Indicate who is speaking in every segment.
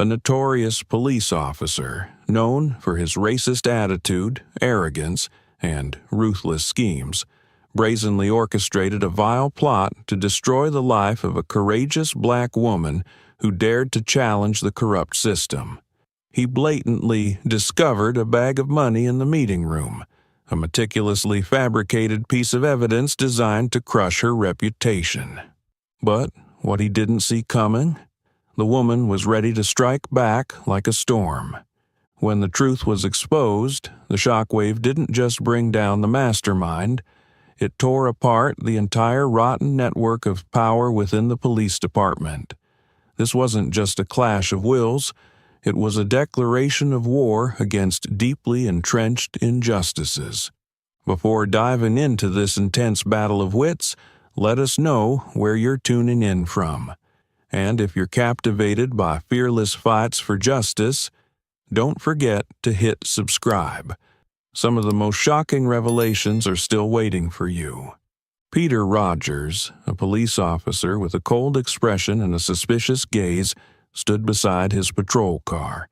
Speaker 1: a notorious police officer known for his racist attitude, arrogance, and ruthless schemes, brazenly orchestrated a vile plot to destroy the life of a courageous black woman who dared to challenge the corrupt system. He blatantly discovered a bag of money in the meeting room, a meticulously fabricated piece of evidence designed to crush her reputation. But what he didn't see coming? The woman was ready to strike back like a storm. When the truth was exposed, the shockwave didn't just bring down the mastermind, it tore apart the entire rotten network of power within the police department. This wasn't just a clash of wills, it was a declaration of war against deeply entrenched injustices. Before diving into this intense battle of wits, let us know where you're tuning in from. And if you're captivated by fearless fights for justice, don't forget to hit subscribe. Some of the most shocking revelations are still waiting for you. Peter Rogers, a police officer with a cold expression and a suspicious gaze, stood beside his patrol car,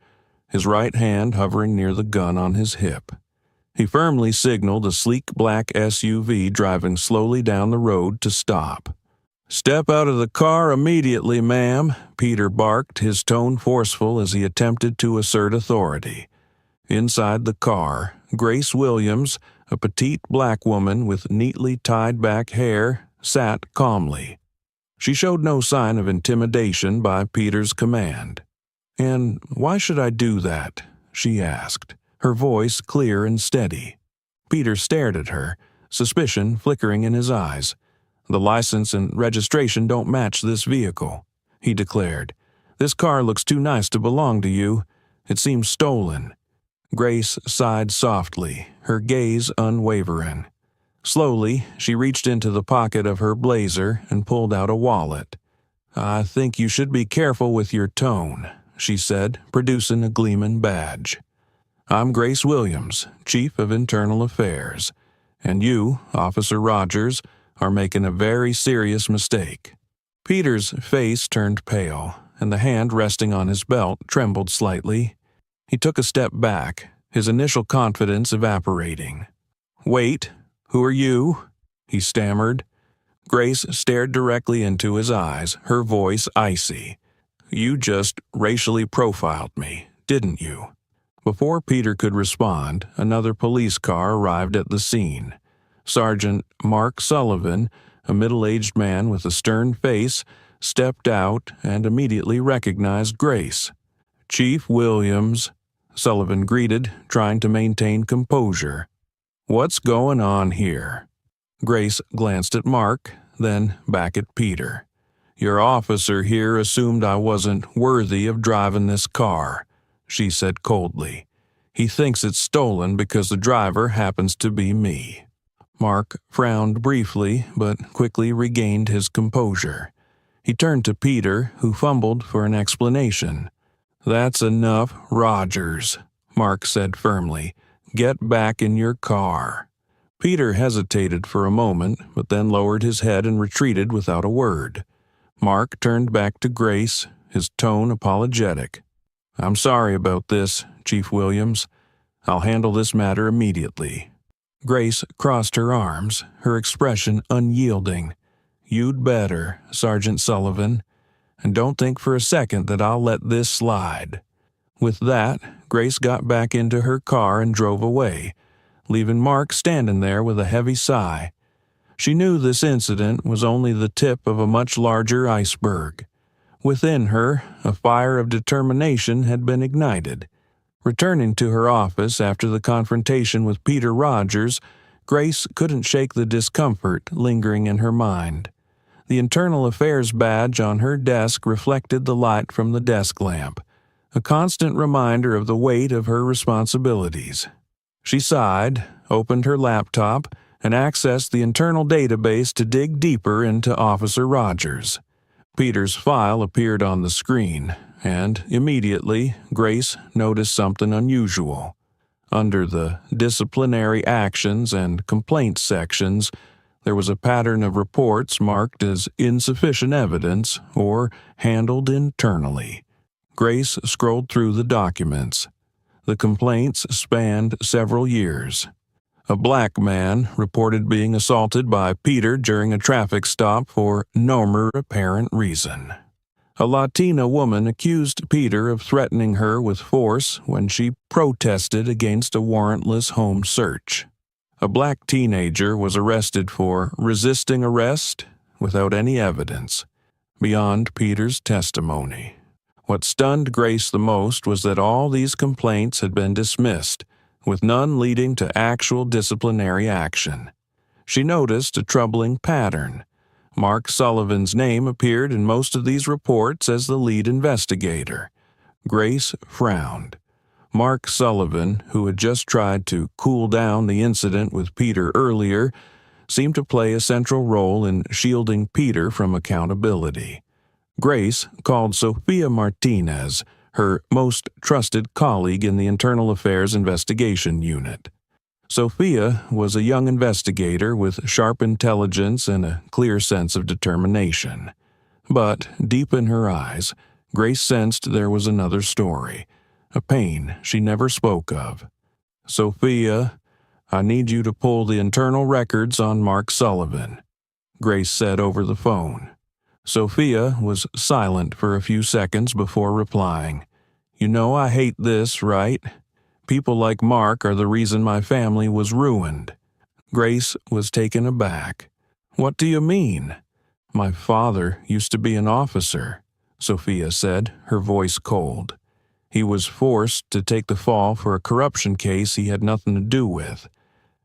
Speaker 1: his right hand hovering near the gun on his hip. He firmly signaled a sleek black SUV driving slowly down the road to stop. "Step out of the car immediately, ma'am," Peter barked, his tone forceful as he attempted to assert authority. Inside the car, Grace Williams, a petite black woman with neatly tied-back hair, sat calmly. She showed no sign of intimidation by Peter's command. "And why should I do that?" she asked, her voice clear and steady. Peter stared at her, suspicion flickering in his eyes. "The license and registration don't match this vehicle," he declared. "This car looks too nice to belong to you. It seems stolen." Grace sighed softly, her gaze unwavering. Slowly, she reached into the pocket of her blazer and pulled out a wallet. "I think you should be careful with your tone," she said, producing a gleaming badge. "I'm Grace Williams, Chief of Internal Affairs, and you, Officer Rogers, are making a very serious mistake." Peter's face turned pale, and the hand resting on his belt trembled slightly. He took a step back, his initial confidence evaporating. "Wait, who are you?" he stammered. Grace stared directly into his eyes, her voice icy. "You just racially profiled me, didn't you?" Before Peter could respond, another police car arrived at the scene. Sergeant Mark Sullivan, a middle-aged man with a stern face, stepped out and immediately recognized Grace. "Chief Williams," Sullivan greeted, trying to maintain composure. "What's going on here?" Grace glanced at Mark, then back at Peter. "Your officer here assumed I wasn't worthy of driving this car," she said coldly. "He thinks it's stolen because the driver happens to be me." Mark frowned briefly, but quickly regained his composure. He turned to Peter, who fumbled for an explanation. "That's enough, Rogers," Mark said firmly. "Get back in your car." Peter hesitated for a moment, but then lowered his head and retreated without a word. Mark turned back to Grace, his tone apologetic. "I'm sorry about this, Chief Williams. I'll handle this matter immediately." Grace crossed her arms, her expression unyielding. "You'd better, Sergeant Sullivan, and don't think for a second that I'll let this slide." With that, Grace got back into her car and drove away, leaving Mark standing there with a heavy sigh. She knew this incident was only the tip of a much larger iceberg. Within her, a fire of determination had been ignited. Returning to her office after the confrontation with Peter Rogers, Grace couldn't shake the discomfort lingering in her mind. The Internal Affairs badge on her desk reflected the light from the desk lamp, a constant reminder of the weight of her responsibilities. She sighed, opened her laptop, and accessed the internal database to dig deeper into Officer Rogers. Peter's file appeared on the screen, and immediately Grace noticed something unusual. Under the disciplinary actions and complaints sections, there was a pattern of reports marked as insufficient evidence or handled internally. Grace scrolled through the documents. The complaints spanned several years. A black man reported being assaulted by Peter during a traffic stop for no apparent reason. A Latina woman accused Peter of threatening her with force when she protested against a warrantless home search. A black teenager was arrested for resisting arrest without any evidence beyond Peter's testimony. What stunned Grace the most was that all these complaints had been dismissed, with none leading to actual disciplinary action. She noticed a troubling pattern. Mark Sullivan's name appeared in most of these reports as the lead investigator. Grace frowned. Mark Sullivan, who had just tried to cool down the incident with Peter earlier, seemed to play a central role in shielding Peter from accountability. Grace called Sophia Martinez, her most trusted colleague in the Internal Affairs Investigation Unit. Sophia was a young investigator with sharp intelligence and a clear sense of determination. But deep in her eyes, Grace sensed there was another story, a pain she never spoke of. "Sophia, I need you to pull the internal records on Mark Sullivan," Grace said over the phone. Sophia was silent for a few seconds before replying. "You know I hate this, right? People like Mark are the reason my family was ruined." Grace was taken aback. "What do you mean?" "My father used to be an officer," Sophia said, her voice cold. "He was forced to take the fall for a corruption case he had nothing to do with.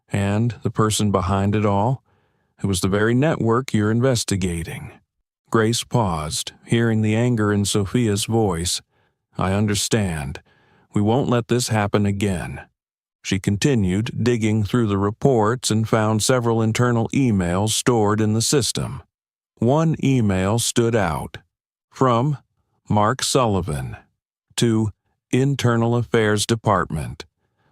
Speaker 1: And the person behind it all? It was the very network you're investigating." Grace paused, hearing the anger in Sophia's voice. "I understand. We won't let this happen again." She continued digging through the reports and found several internal emails stored in the system. One email stood out. From Mark Sullivan to Internal Affairs Department.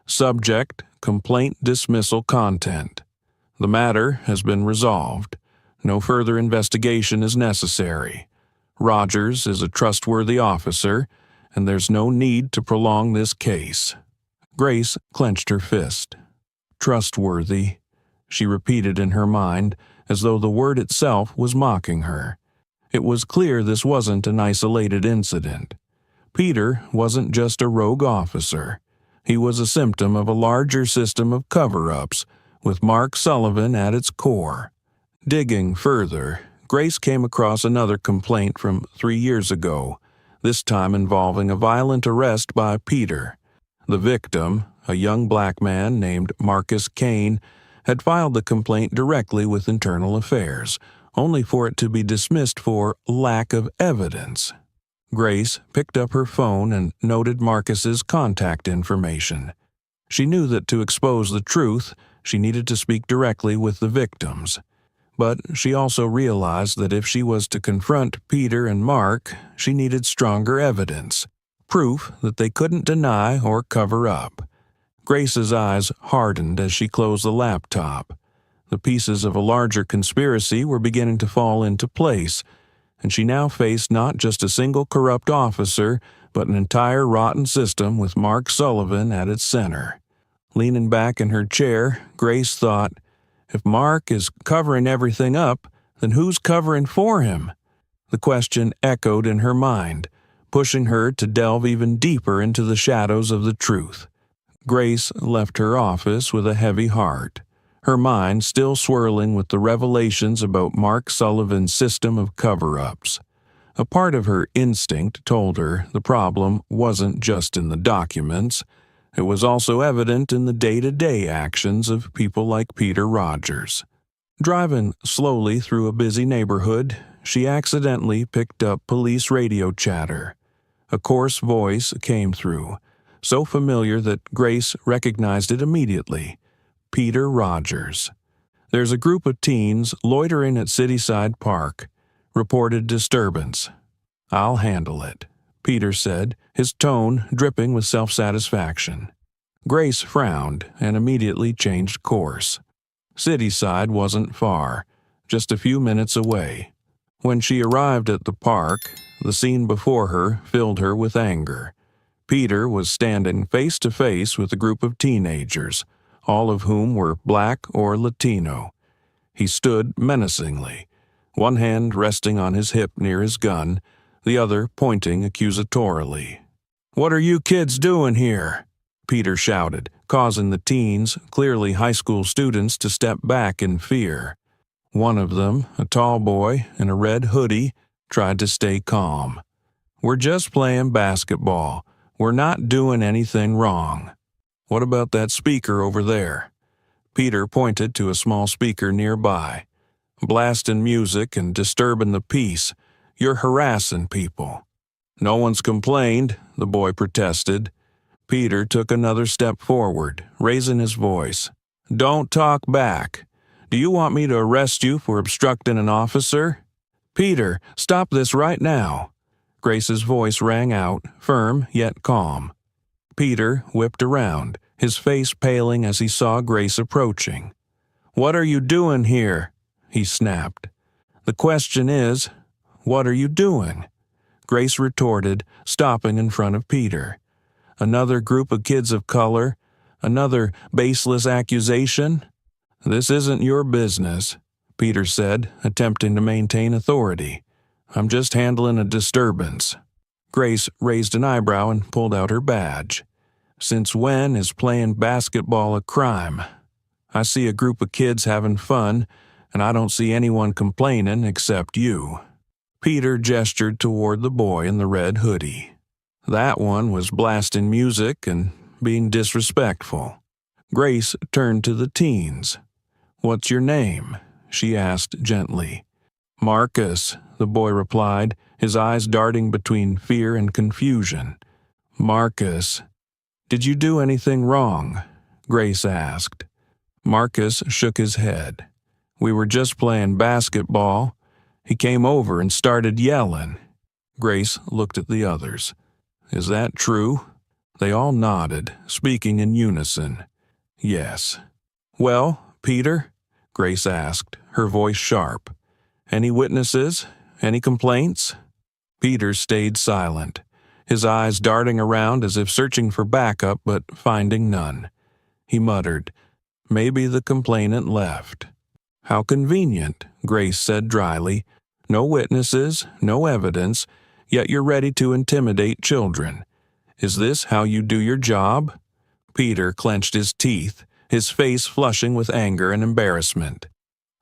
Speaker 1: Subject: Complaint Dismissal Content. "The matter has been resolved. No further investigation is necessary. Rogers is a trustworthy officer, and there's no need to prolong this case." Grace clenched her fist. "Trustworthy," she repeated in her mind, as though the word itself was mocking her. It was clear this wasn't an isolated incident. Peter wasn't just a rogue officer. He was a symptom of a larger system of cover-ups, with Mark Sullivan at its core. Digging further, Grace came across another complaint from 3 years ago, this time involving a violent arrest by Peter. The victim, a young black man named Marcus Kane, had filed the complaint directly with Internal Affairs, only for it to be dismissed for lack of evidence. Grace picked up her phone and noted Marcus's contact information. She knew that to expose the truth, she needed to speak directly with the victims. But she also realized that if she was to confront Peter and Mark, she needed stronger evidence, proof that they couldn't deny or cover up. Grace's eyes hardened as she closed the laptop. The pieces of a larger conspiracy were beginning to fall into place, and she now faced not just a single corrupt officer, but an entire rotten system with Mark Sullivan at its center. Leaning back in her chair, Grace thought, if Mark is covering everything up, then who's covering for him? The question echoed in her mind, pushing her to delve even deeper into the shadows of the truth. Grace left her office with a heavy heart, her mind still swirling with the revelations about Mark Sullivan's system of cover-ups. A part of her instinct told her the problem wasn't just in the documents. It was also evident in the day-to-day actions of people like Peter Rogers. Driving slowly through a busy neighborhood, she accidentally picked up police radio chatter. A coarse voice came through, so familiar that Grace recognized it immediately. Peter Rogers. "There's a group of teens loitering at Cityside Park. Reported disturbance." "I'll handle it," Peter said, his tone dripping with self-satisfaction. Grace frowned and immediately changed course. Cityside wasn't far, just a few minutes away. When she arrived at the park, The scene before her filled her with anger. Peter was standing face to face with a group of teenagers, all of whom were black or Latino. He stood menacingly, one hand resting on his hip near his gun, the other pointing accusatorily. "What are you kids doing here?" Peter shouted, causing the teens, clearly high school students, to step back in fear. One of them, a tall boy in a red hoodie, tried to stay calm. "We're just playing basketball. We're not doing anything wrong." "What about that speaker over there?" Peter pointed to a small speaker nearby. "Blasting music and disturbing the peace. You're harassing people." "No one's complained," the boy protested. Peter took another step forward, raising his voice. "Don't talk back. Do you want me to arrest you for obstructing an officer?" "Peter, stop this right now." Grace's voice rang out, firm yet calm. Peter whipped around, his face paling as he saw Grace approaching. "What are you doing here?" he snapped. "The question is, what are you doing?" Grace retorted, stopping in front of Peter. "Another group of kids of color? Another baseless accusation?" "This isn't your business," Peter said, attempting to maintain authority. "I'm just handling a disturbance." Grace raised an eyebrow and pulled out her badge. "Since when is playing basketball a crime? I see a group of kids having fun, and I don't see anyone complaining except you." Peter gestured toward the boy in the red hoodie. That one was blasting music and being disrespectful. Grace turned to the teens. "What's your name?" she asked gently. "Marcus," the boy replied, his eyes darting between fear and confusion. "Marcus. Did you do anything wrong?" Grace asked. Marcus shook his head. "We were just playing basketball. He came over and started yelling." Grace looked at the others. "Is that true?" They all nodded, speaking in unison. "Yes." "Well, Peter?" Grace asked, her voice sharp. "Any witnesses? Any complaints?" Peter stayed silent, his eyes darting around as if searching for backup but finding none. He muttered, "Maybe the complainant left." "How convenient," Grace said dryly. "No witnesses, no evidence, yet you're ready to intimidate children. Is this how you do your job?" Peter clenched his teeth, his face flushing with anger and embarrassment.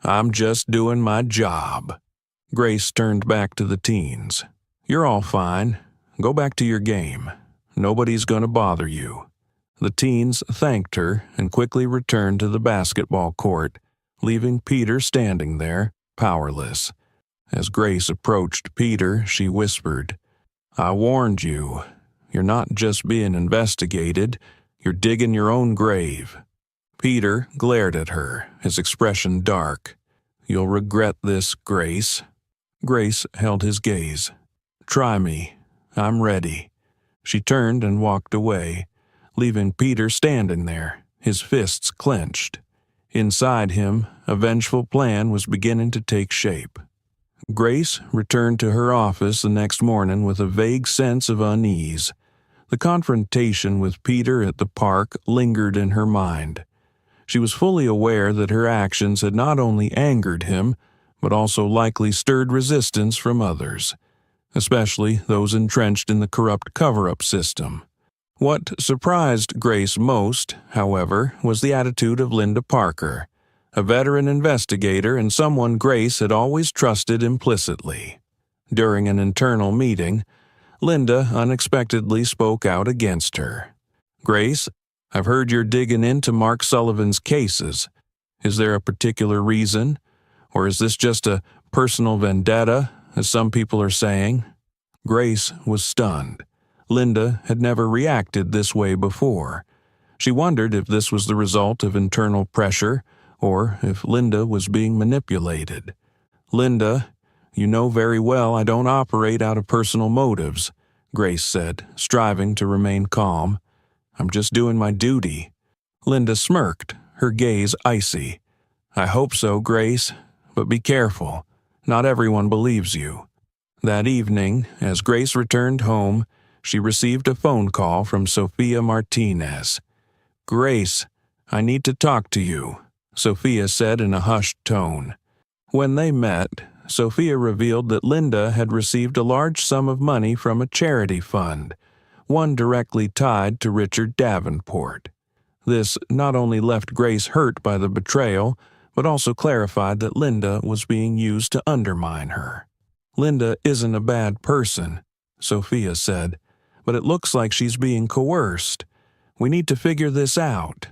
Speaker 1: "I'm just doing my job." Grace turned back to the teens. "You're all fine. Go back to your game. Nobody's going to bother you." The teens thanked her and quickly returned to the basketball court, leaving Peter standing there, powerless. As Grace approached Peter, she whispered, "I warned you. You're not just being investigated, you're digging your own grave." Peter glared at her, his expression dark. "You'll regret this, Grace." Grace held his gaze. "Try me. I'm ready." She turned and walked away, leaving Peter standing there, his fists clenched. Inside him, a vengeful plan was beginning to take shape. Grace returned to her office the next morning with a vague sense of unease. The confrontation with Peter at the park lingered in her mind. She was fully aware that her actions had not only angered him, but also likely stirred resistance from others, especially those entrenched in the corrupt cover-up system. What surprised Grace most, however, was the attitude of Linda Parker, a veteran investigator and someone Grace had always trusted implicitly. During an internal meeting, Linda unexpectedly spoke out against her. "Grace, I've heard you're digging into Mark Sullivan's cases. Is there a particular reason? Or is this just a personal vendetta, as some people are saying?" Grace was stunned. Linda had never reacted this way before. She wondered if this was the result of internal pressure, or if Linda was being manipulated. "Linda, you know very well I don't operate out of personal motives," Grace said, striving to remain calm. "I'm just doing my duty." Linda smirked, her gaze icy. "I hope so, Grace, but be careful. Not everyone believes you." That evening, as Grace returned home, she received a phone call from Sophia Martinez. "Grace, I need to talk to you," Sophia said in a hushed tone. When they met, Sophia revealed that Linda had received a large sum of money from a charity fund, one directly tied to Richard Davenport. This not only left Grace hurt by the betrayal, but also clarified that Linda was being used to undermine her. "Linda isn't a bad person," Sophia said, "but it looks like she's being coerced. We need to figure this out."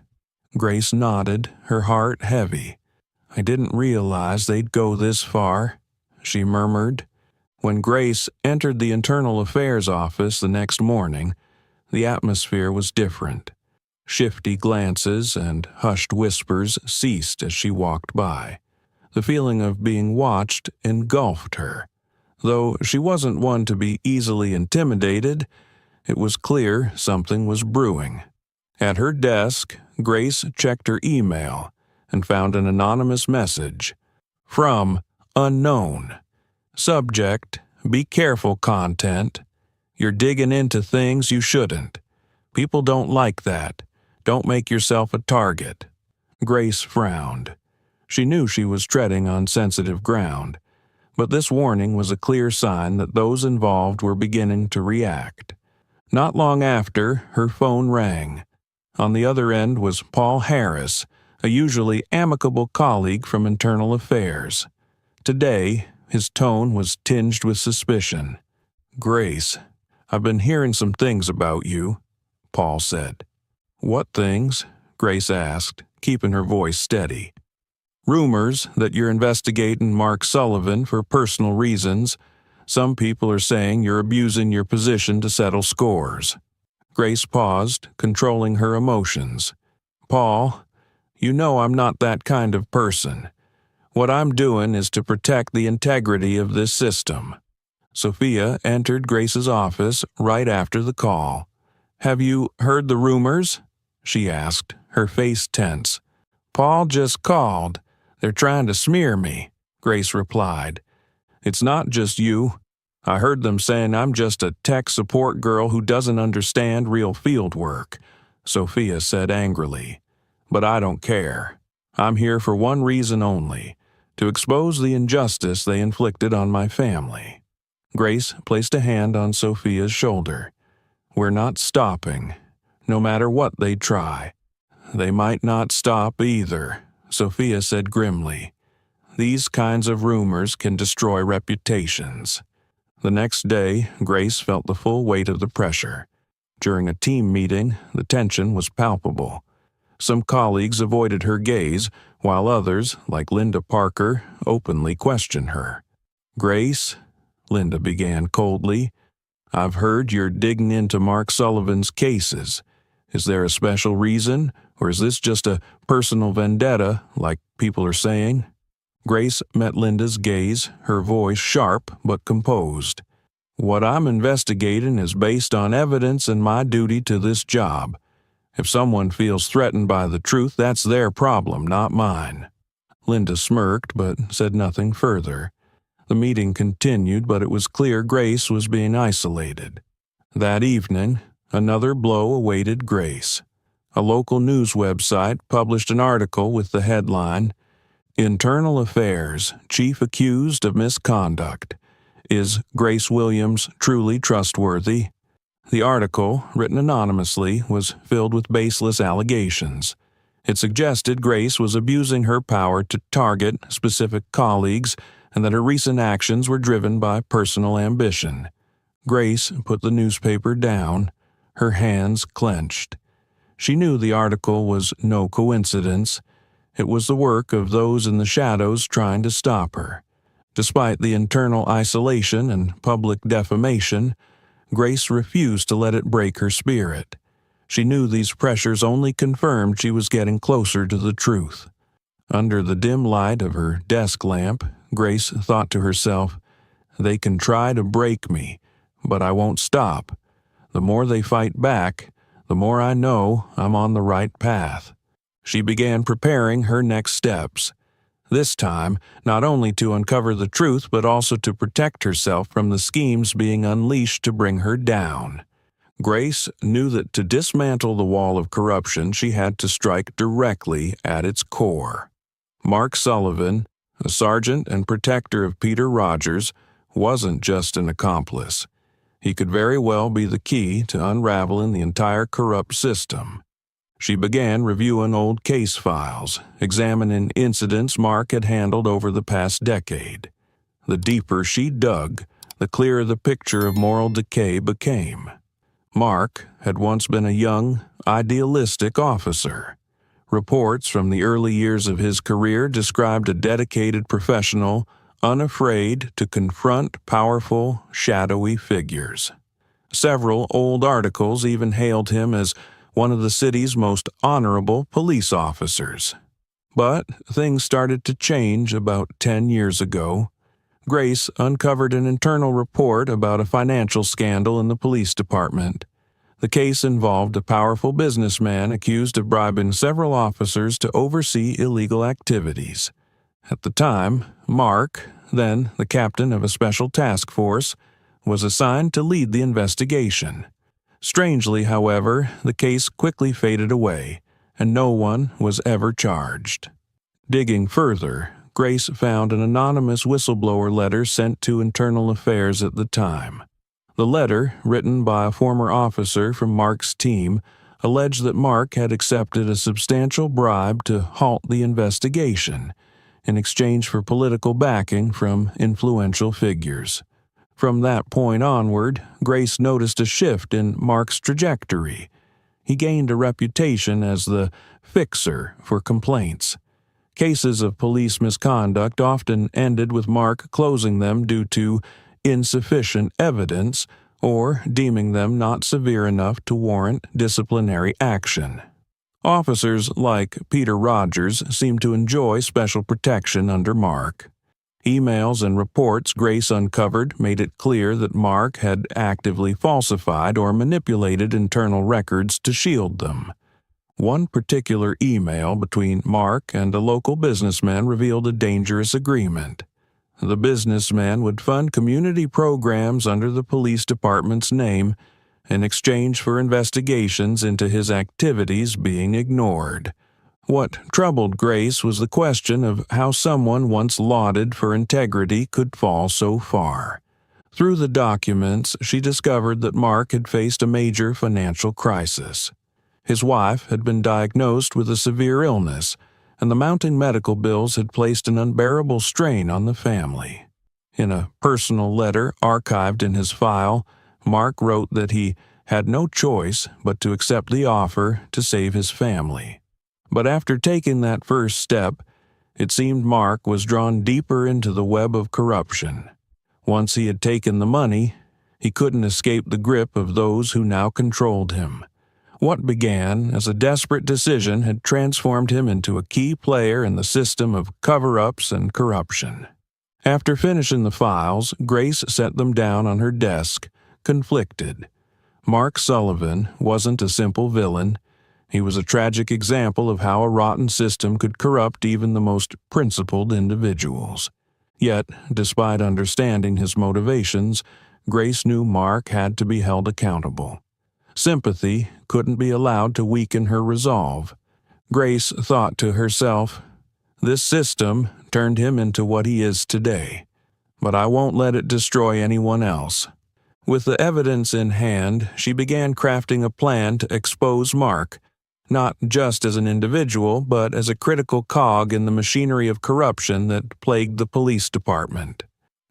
Speaker 1: Grace nodded, her heart heavy. "I didn't realize they'd go this far," she murmured. When Grace entered the Internal Affairs office the next morning, the atmosphere was different. Shifty glances and hushed whispers ceased as she walked by. The feeling of being watched engulfed her. Though she wasn't one to be easily intimidated, it was clear something was brewing. At her desk, Grace checked her email and found an anonymous message. From unknown. Subject, "Be careful content. You're digging into things you shouldn't. People don't like that. Don't make yourself a target." Grace frowned. She knew she was treading on sensitive ground, but this warning was a clear sign that those involved were beginning to react. Not long after, her phone rang. On the other end was Paul Harris, a usually amicable colleague from Internal Affairs. Today, his tone was tinged with suspicion. "Grace, I've been hearing some things about you," Paul said. "What things?" Grace asked, keeping her voice steady. "Rumors that you're investigating Mark Sullivan for personal reasons. Some people are saying you're abusing your position to settle scores." Grace paused, controlling her emotions. "Paul, you know I'm not that kind of person. What I'm doing is to protect the integrity of this system." Sophia entered Grace's office right after the call. "Have you heard the rumors?" she asked, her face tense. "Paul just called. They're trying to smear me," Grace replied. "It's not just you. I heard them saying I'm just a tech support girl who doesn't understand real field work," Sophia said angrily. "But I don't care. I'm here for one reason only, to expose the injustice they inflicted on my family." Grace placed a hand on Sophia's shoulder. "We're not stopping, no matter what they try." "They might not stop either," Sophia said grimly. "These kinds of rumors can destroy reputations." The next day, Grace felt the full weight of the pressure. During a team meeting, the tension was palpable. Some colleagues avoided her gaze, while others, like Linda Parker, openly questioned her. "Grace," Linda began coldly, "I've heard you're digging into Mark Sullivan's cases. Is there a special reason, or is this just a personal vendetta, like people are saying?" Grace met Linda's gaze, her voice sharp but composed. "What I'm investigating is based on evidence and my duty to this job. If someone feels threatened by the truth, that's their problem, not mine." Linda smirked but said nothing further. The meeting continued, but it was clear Grace was being isolated. That evening, another blow awaited Grace. A local news website published an article with the headline, "Internal Affairs Chief Accused of Misconduct. Is Grace Williams truly trustworthy?" The article, written anonymously, was filled with baseless allegations. It suggested Grace was abusing her power to target specific colleagues and that her recent actions were driven by personal ambition. Grace put the newspaper down, her hands clenched. She knew the article was no coincidence. It was the work of those in the shadows trying to stop her. Despite the internal isolation and public defamation, Grace refused to let it break her spirit. She knew these pressures only confirmed she was getting closer to the truth. Under the dim light of her desk lamp, Grace thought to herself, "They can try to break me, but I won't stop. The more they fight back, the more I know I'm on the right path." She began preparing her next steps. This time, not only to uncover the truth but also to protect herself from the schemes being unleashed to bring her down. Grace knew that to dismantle the wall of corruption, she had to strike directly at its core. Mark Sullivan, a sergeant and protector of Peter Rogers, wasn't just an accomplice. He could very well be the key to unraveling the entire corrupt system. She began reviewing old case files, examining incidents Mark had handled over the past decade. The deeper she dug, the clearer the picture of moral decay became. Mark had once been a young, idealistic officer. Reports from the early years of his career described a dedicated professional, unafraid to confront powerful, shadowy figures. Several old articles even hailed him as one of the city's most honorable police officers. But things started to change about 10 years ago. Grace uncovered an internal report about a financial scandal in the police department. The case involved a powerful businessman accused of bribing several officers to oversee illegal activities. At the time, Mark, then the captain of a special task force, was assigned to lead the investigation. Strangely, however, the case quickly faded away, and no one was ever charged. Digging further, Grace found an anonymous whistleblower letter sent to Internal Affairs at the time. The letter, written by a former officer from Mark's team, alleged that Mark had accepted a substantial bribe to halt the investigation, in exchange for political backing from influential figures. From that point onward, Grace noticed a shift in Mark's trajectory. He gained a reputation as the fixer for complaints. Cases of police misconduct often ended with Mark closing them due to insufficient evidence or deeming them not severe enough to warrant disciplinary action. Officers like Peter Rogers seemed to enjoy special protection under Mark. Emails and reports Grace uncovered made it clear that Mark had actively falsified or manipulated internal records to shield them. One particular email between Mark and a local businessman revealed a dangerous agreement. The businessman would fund community programs under the police department's name in exchange for investigations into his activities being ignored. What troubled Grace was the question of how someone once lauded for integrity could fall so far. Through the documents, she discovered that Mark had faced a major financial crisis. His wife had been diagnosed with a severe illness, and the mounting medical bills had placed an unbearable strain on the family. In a personal letter archived in his file, Mark wrote that he had no choice but to accept the offer to save his family. But after taking that first step, it seemed Mark was drawn deeper into the web of corruption. Once he had taken the money, he couldn't escape the grip of those who now controlled him. What began as a desperate decision had transformed him into a key player in the system of cover-ups and corruption. After finishing the files, Grace set them down on her desk, conflicted. Mark Sullivan wasn't a simple villain. He was a tragic example of how a rotten system could corrupt even the most principled individuals. Yet, despite understanding his motivations, Grace knew Mark had to be held accountable. Sympathy couldn't be allowed to weaken her resolve. Grace thought to herself, "This system turned him into what he is today, but I won't let it destroy anyone else." With the evidence in hand, she began crafting a plan to expose Mark, not just as an individual, but as a critical cog in the machinery of corruption that plagued the police department.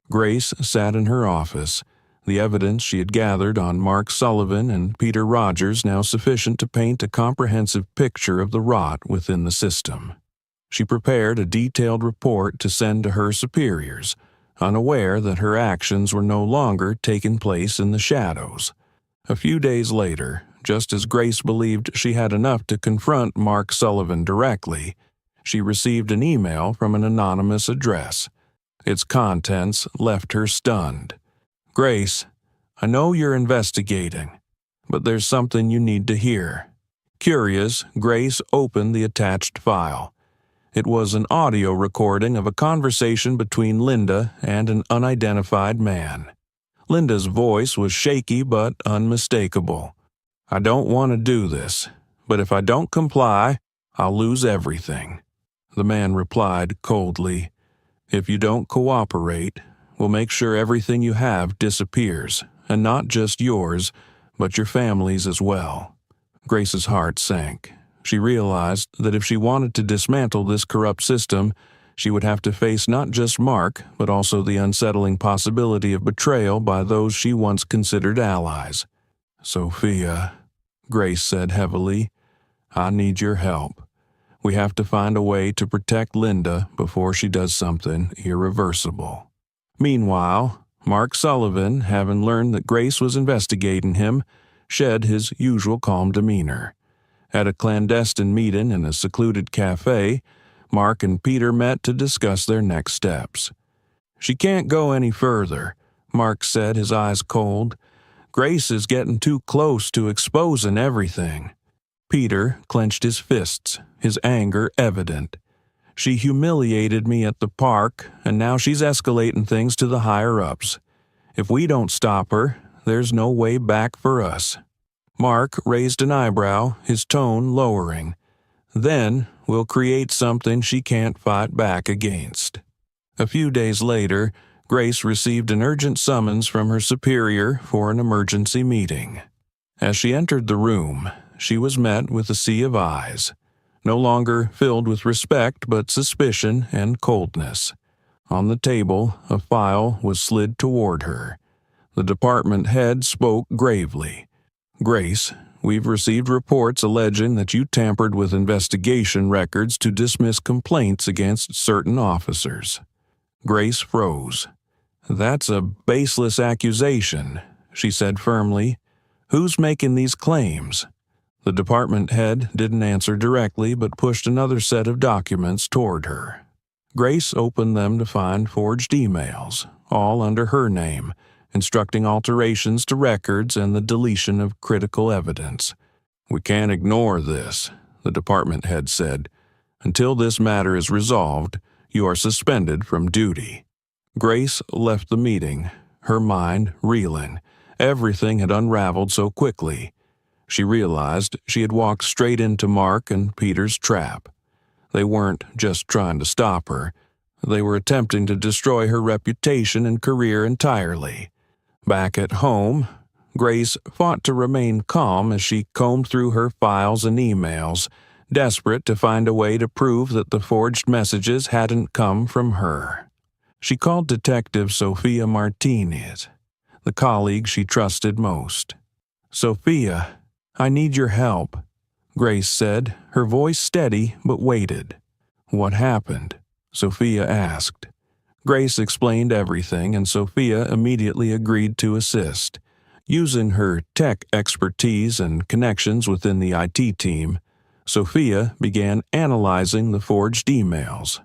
Speaker 1: Grace sat in her office, the evidence she had gathered on Mark Sullivan and Peter Rogers now sufficient to paint a comprehensive picture of the rot within the system. She prepared a detailed report to send to her superiors, unaware that her actions were no longer taking place in the shadows. A few days later, just as Grace believed she had enough to confront Mark Sullivan directly, she received an email from an anonymous address. Its contents left her stunned. "Grace, I know you're investigating, but there's something you need to hear." Curious, Grace opened the attached file. It was an audio recording of a conversation between Linda and an unidentified man. Linda's voice was shaky but unmistakable. "I don't want to do this, but if I don't comply, I'll lose everything." The man replied coldly, "If you don't cooperate, we'll make sure everything you have disappears, and not just yours, but your family's as well." Grace's heart sank. She realized that if she wanted to dismantle this corrupt system, she would have to face not just Mark, but also the unsettling possibility of betrayal by those she once considered allies. "Sophia," Grace said heavily, "I need your help. We have to find a way to protect Linda before she does something irreversible." Meanwhile, Mark Sullivan, having learned that Grace was investigating him, shed his usual calm demeanor. At a clandestine meeting in a secluded cafe, Mark and Peter met to discuss their next steps. "She can't go any further," Mark said, his eyes cold. "Grace is getting too close to exposing everything." Peter clenched his fists, his anger evident. "She humiliated me at the park, and now she's escalating things to the higher-ups. If we don't stop her, there's no way back for us." Mark raised an eyebrow, his tone lowering. "Then we'll create something she can't fight back against." A few days later, Grace received an urgent summons from her superior for an emergency meeting. As she entered the room, she was met with a sea of eyes, no longer filled with respect but suspicion and coldness. On the table, a file was slid toward her. The department head spoke gravely. "Grace, we've received reports alleging that you tampered with investigation records to dismiss complaints against certain officers." Grace froze. "That's a baseless accusation," she said firmly. "Who's making these claims?" The department head didn't answer directly but pushed another set of documents toward her. Grace opened them to find forged emails, all under her name, instructing alterations to records and the deletion of critical evidence. "We can't ignore this," the department head said. "Until this matter is resolved, you are suspended from duty." Grace left the meeting, her mind reeling. Everything had unraveled so quickly. She realized she had walked straight into Mark and Peter's trap. They weren't just trying to stop her. They were attempting to destroy her reputation and career entirely. Back at home, Grace fought to remain calm as she combed through her files and emails, desperate to find a way to prove that the forged messages hadn't come from her. She called Detective Sophia Martinez, the colleague she trusted most. "Sophia, I need your help," Grace said, her voice steady but weighted. "What happened?" Sophia asked. Grace explained everything, and Sophia immediately agreed to assist. Using her tech expertise and connections within the IT team, Sophia began analyzing the forged emails.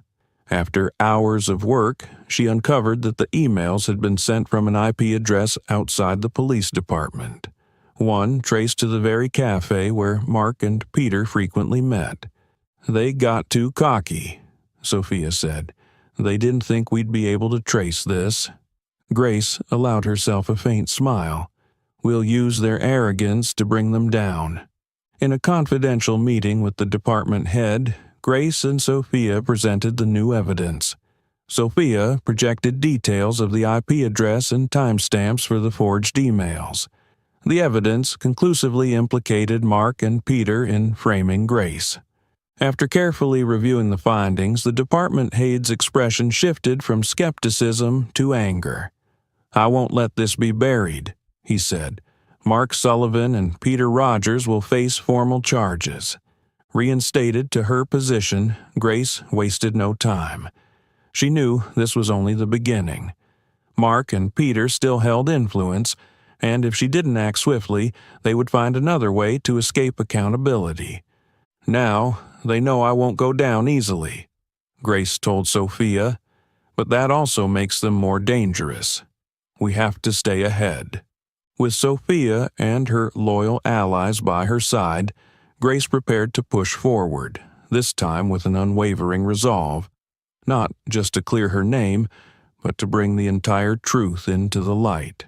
Speaker 1: After hours of work, she uncovered that the emails had been sent from an IP address outside the police department, one traced to the very cafe where Mark and Peter frequently met. "They got too cocky," Sophia said. "They didn't think we'd be able to trace this." Grace allowed herself a faint smile. "We'll use their arrogance to bring them down." In a confidential meeting with the department head, Grace and Sophia presented the new evidence. Sophia projected details of the IP address and timestamps for the forged emails. The evidence conclusively implicated Mark and Peter in framing Grace. After carefully reviewing the findings, the department head's expression shifted from skepticism to anger. "I won't let this be buried," he said. "Mark Sullivan and Peter Rogers will face formal charges." Reinstated to her position, Grace wasted no time. She knew this was only the beginning. Mark and Peter still held influence, and if she didn't act swiftly, they would find another way to escape accountability. "Now, they know I won't go down easily," Grace told Sophia, "but that also makes them more dangerous. We have to stay ahead." With Sophia and her loyal allies by her side, Grace prepared to push forward, this time with an unwavering resolve, not just to clear her name, but to bring the entire truth into the light.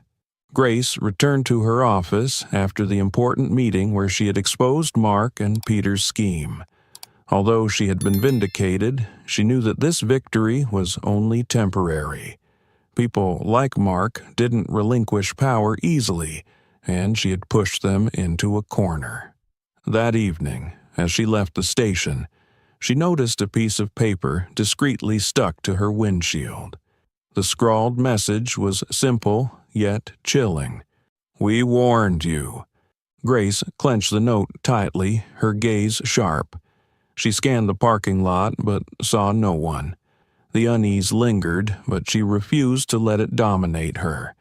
Speaker 1: Grace returned to her office after the important meeting where she had exposed Mark and Peter's scheme. Although she had been vindicated, she knew that this victory was only temporary. People like Mark didn't relinquish power easily, and she had pushed them into a corner. That evening, as she left the station, she noticed a piece of paper discreetly stuck to her windshield. The scrawled message was simple, yet chilling. "We warned you." Grace clenched the note tightly, her gaze sharp. She scanned the parking lot, but saw no one. The unease lingered, but she refused to let it dominate her.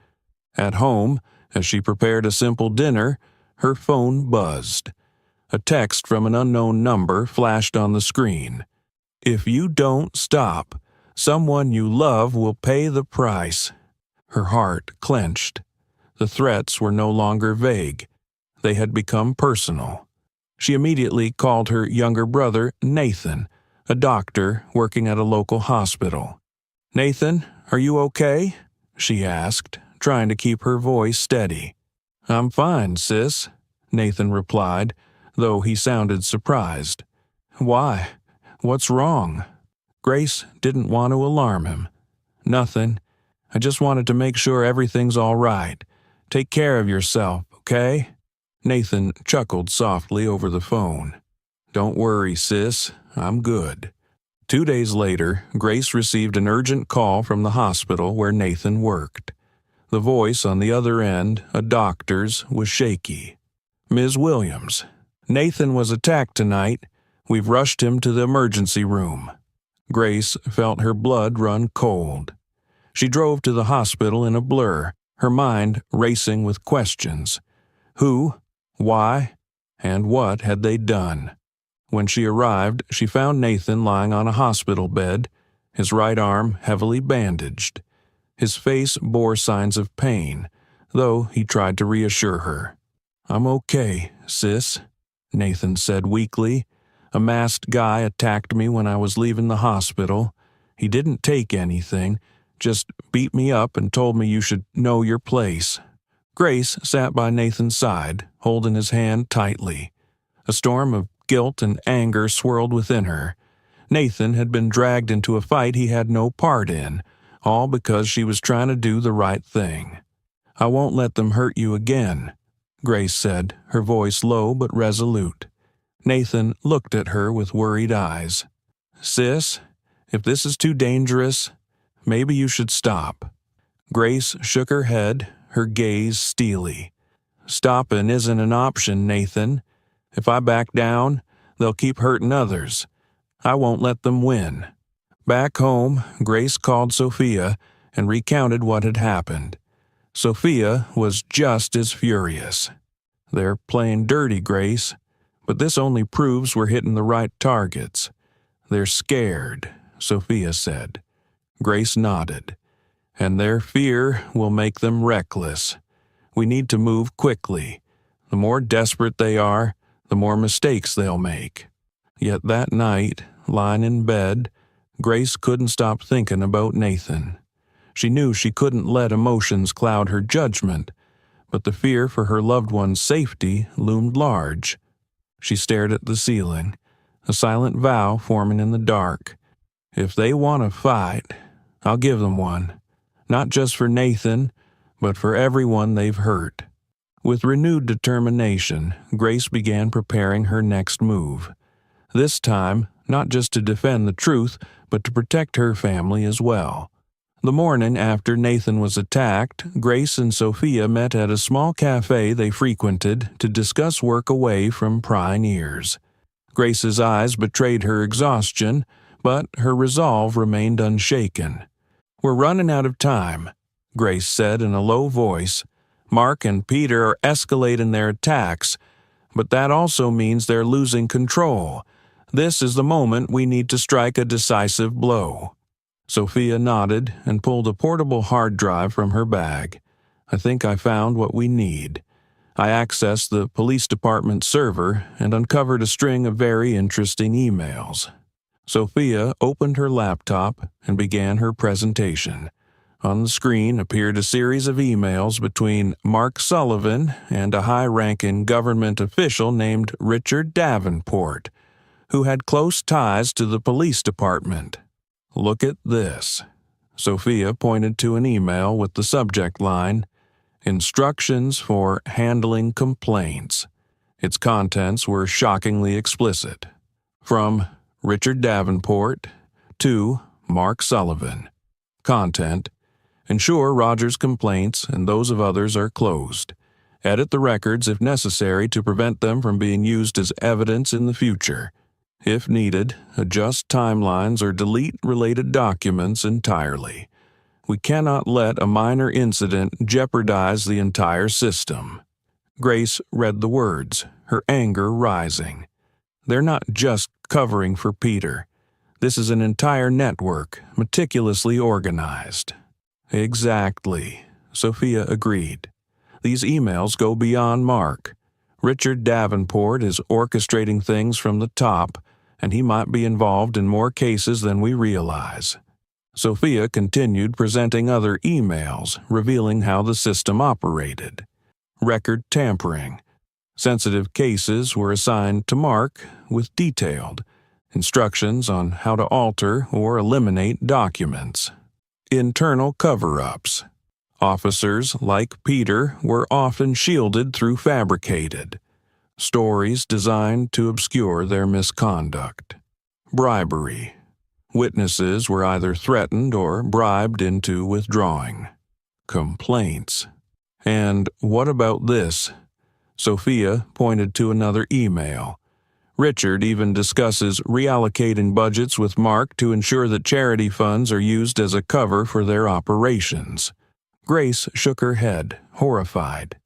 Speaker 1: At home, as she prepared a simple dinner, her phone buzzed. A text from an unknown number flashed on the screen. "If you don't stop, someone you love will pay the price." Her heart clenched. The threats were no longer vague. They had become personal. She immediately called her younger brother, Nathan, a doctor working at a local hospital. "Nathan, are you okay?" she asked, trying to keep her voice steady. "I'm fine, sis," Nathan replied, though he sounded surprised. "Why? What's wrong?" Grace didn't want to alarm him. "Nothing. I just wanted to make sure everything's all right. Take care of yourself, okay?" Nathan chuckled softly over the phone. "Don't worry, sis. I'm good." 2 days later, Grace received an urgent call from the hospital where Nathan worked. The voice on the other end, a doctor's, was shaky. "Ms. Williams, Nathan was attacked tonight. We've rushed him to the emergency room." Grace felt her blood run cold. She drove to the hospital in a blur, her mind racing with questions. Who, why, and what had they done? When she arrived, she found Nathan lying on a hospital bed, his right arm heavily bandaged. His face bore signs of pain, though he tried to reassure her. "I'm okay, sis," Nathan said weakly. "A masked guy attacked me when I was leaving the hospital. He didn't take anything, just beat me up and told me you should know your place." Grace sat by Nathan's side, holding his hand tightly. A storm of guilt and anger swirled within her. Nathan had been dragged into a fight he had no part in, all because she was trying to do the right thing. "I won't let them hurt you again," Grace said, her voice low but resolute. Nathan looked at her with worried eyes. "Sis, if this is too dangerous, maybe you should stop." Grace shook her head, her gaze steely. "Stopping isn't an option, Nathan. If I back down, they'll keep hurting others. I won't let them win." Back home, Grace called Sophia and recounted what had happened. Sophia was just as furious. "They're playing dirty, Grace, but this only proves we're hitting the right targets." "They're scared," Sophia said. Grace nodded. "And their fear will make them reckless. We need to move quickly. The more desperate they are, the more mistakes they'll make." Yet that night, lying in bed, Grace couldn't stop thinking about Nathan. She knew she couldn't let emotions cloud her judgment, but the fear for her loved one's safety loomed large. She stared at the ceiling, a silent vow forming in the dark. "If they want to fight, I'll give them one. Not just for Nathan, but for everyone they've hurt." With renewed determination, Grace began preparing her next move. This time, not just to defend the truth, but to protect her family as well. The morning after Nathan was attacked, Grace and Sophia met at a small cafe they frequented to discuss work away from prying ears. Grace's eyes betrayed her exhaustion, but her resolve remained unshaken. "We're running out of time," Grace said in a low voice. "Mark and Peter are escalating their attacks, but that also means they're losing control. This is the moment we need to strike a decisive blow." Sophia nodded and pulled a portable hard drive from her bag. "I think I found what we need." I accessed the police department server and uncovered a string of very interesting emails. Sophia opened her laptop and began her presentation. On the screen appeared a series of emails between Mark Sullivan and a high-ranking government official named Richard Davenport, who had close ties to the police department. "Look at this." Sophia pointed to an email with the subject line, "Instructions for Handling Complaints." Its contents were shockingly explicit. From Richard Davenport to Mark Sullivan. Content: ensure Rogers' complaints and those of others are closed. Edit the records if necessary to prevent them from being used as evidence in the future. If needed, adjust timelines or delete related documents entirely. We cannot let a minor incident jeopardize the entire system. Grace read the words, her anger rising. They're not just covering for Peter. This is an entire network, meticulously organized. Exactly, Sophia agreed. These emails go beyond Mark. Richard Davenport is orchestrating things from the top, and he might be involved in more cases than we realize. Sophia continued presenting other emails, revealing how the system operated. Record tampering. Sensitive cases were assigned to Mark with detailed instructions on how to alter or eliminate documents. Internal cover-ups. Officers like Peter were often shielded through fabricated stories designed to obscure their misconduct. Bribery. Witnesses were either threatened or bribed into withdrawing. Complaints. And what about this? Sophia pointed to another email. Richard even discusses reallocating budgets with Mark to ensure that charity funds are used as a cover for their operations. Grace shook her head, horrified.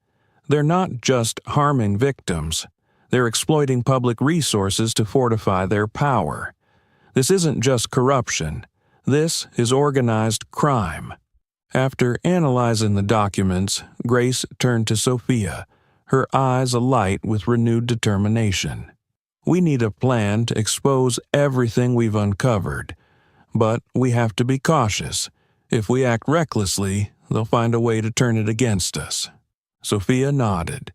Speaker 1: They're not just harming victims. They're exploiting public resources to fortify their power. This isn't just corruption. This is organized crime. After analyzing the documents, Grace turned to Sophia, her eyes alight with renewed determination. We need a plan to expose everything we've uncovered, but we have to be cautious. If we act recklessly, they'll find a way to turn it against us. Sophia nodded.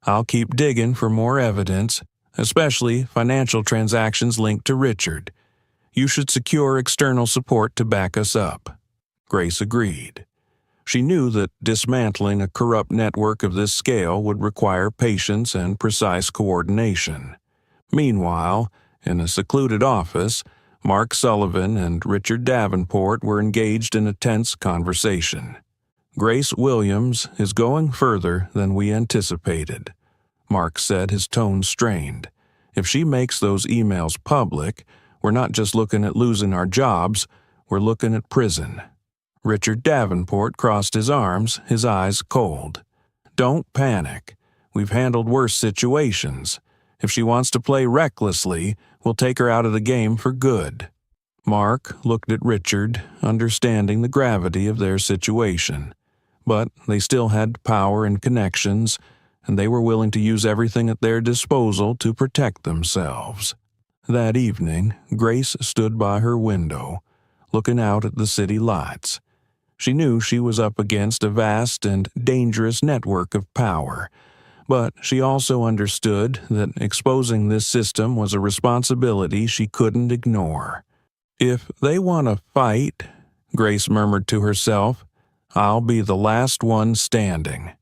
Speaker 1: I'll keep digging for more evidence, especially financial transactions linked to Richard. You should secure external support to back us up. Grace agreed. She knew that dismantling a corrupt network of this scale would require patience and precise coordination. Meanwhile, in a secluded office, Mark Sullivan and Richard Davenport were engaged in a tense conversation. Grace Williams is going further than we anticipated, Mark said, his tone strained. If she makes those emails public, we're not just looking at losing our jobs, we're looking at prison. Richard Davenport crossed his arms, his eyes cold. Don't panic. We've handled worse situations. If she wants to play recklessly, we'll take her out of the game for good. Mark looked at Richard, understanding the gravity of their situation. But they still had power and connections, and they were willing to use everything at their disposal to protect themselves. That evening, Grace stood by her window, looking out at the city lights. She knew she was up against a vast and dangerous network of power, but she also understood that exposing this system was a responsibility she couldn't ignore. If they want to fight, Grace murmured to herself, I'll be the last one standing.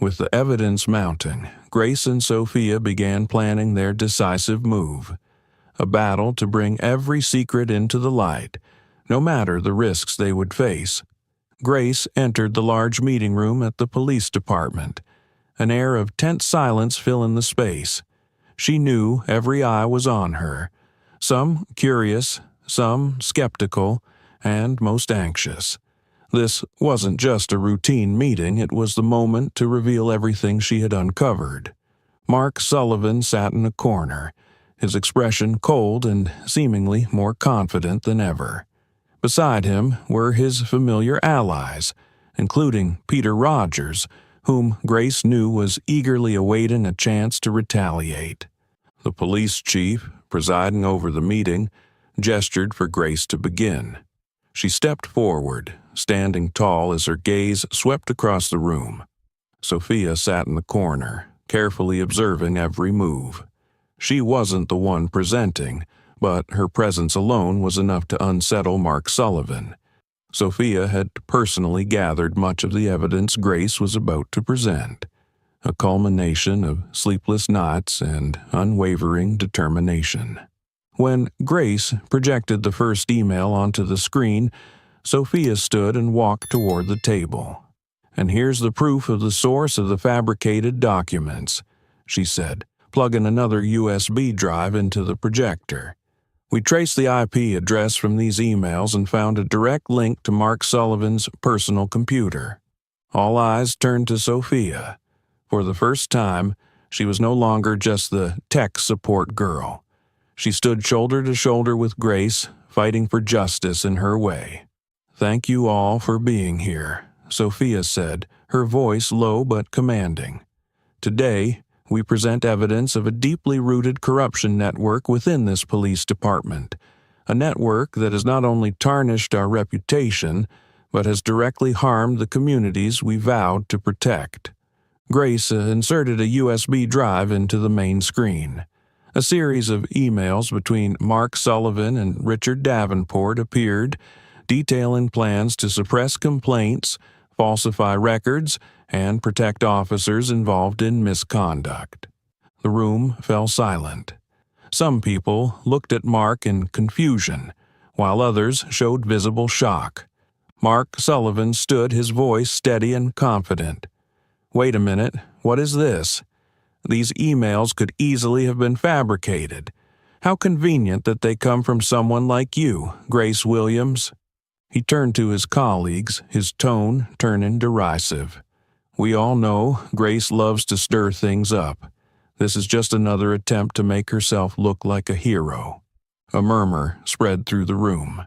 Speaker 1: With the evidence mounting, Grace and Sophia began planning their decisive move. A battle to bring every secret into the light, no matter the risks they would face. Grace entered the large meeting room at the police department, an air of tense silence filling the space. She knew every eye was on her, some curious, some skeptical, and most anxious. This wasn't just a routine meeting, it was the moment to reveal everything she had uncovered. Mark Sullivan sat in a corner, his expression cold and seemingly more confident than ever. Beside him were his familiar allies, including Peter Rogers, whom Grace knew was eagerly awaiting a chance to retaliate. The police chief, presiding over the meeting, gestured for Grace to begin. She stepped forward, standing tall as her gaze swept across the room. Sophia sat in the corner, carefully observing every move. She wasn't the one presenting, but her presence alone was enough to unsettle Mark Sullivan. Sophia had personally gathered much of the evidence Grace was about to present, a culmination of sleepless nights and unwavering determination. When Grace projected the first email onto the screen, Sophia stood and walked toward the table. "And here's the proof of the source of the fabricated documents," she said, plugging another USB drive into the projector. "We traced the IP address from these emails and found a direct link to Mark Sullivan's personal computer." All eyes turned to Sophia. For the first time, she was no longer just the tech support girl. She stood shoulder to shoulder with Grace, fighting for justice in her way. "Thank you all for being here," Sophia said, her voice low but commanding. "Today, we present evidence of a deeply rooted corruption network within this police department, a network that has not only tarnished our reputation, but has directly harmed the communities we vowed to protect." Grace inserted a USB drive into the main screen. A series of emails between Mark Sullivan and Richard Davenport appeared, detailing plans to suppress complaints, falsify records, and protect officers involved in misconduct. The room fell silent. Some people looked at Mark in confusion, while others showed visible shock. Mark Sullivan stood, his voice steady and confident. "Wait a minute, what is this? These emails could easily have been fabricated. How convenient that they come from someone like you, Grace Williams." He turned to his colleagues, his tone turning derisive. "We all know Grace loves to stir things up. This is just another attempt to make herself look like a hero." A murmur spread through the room.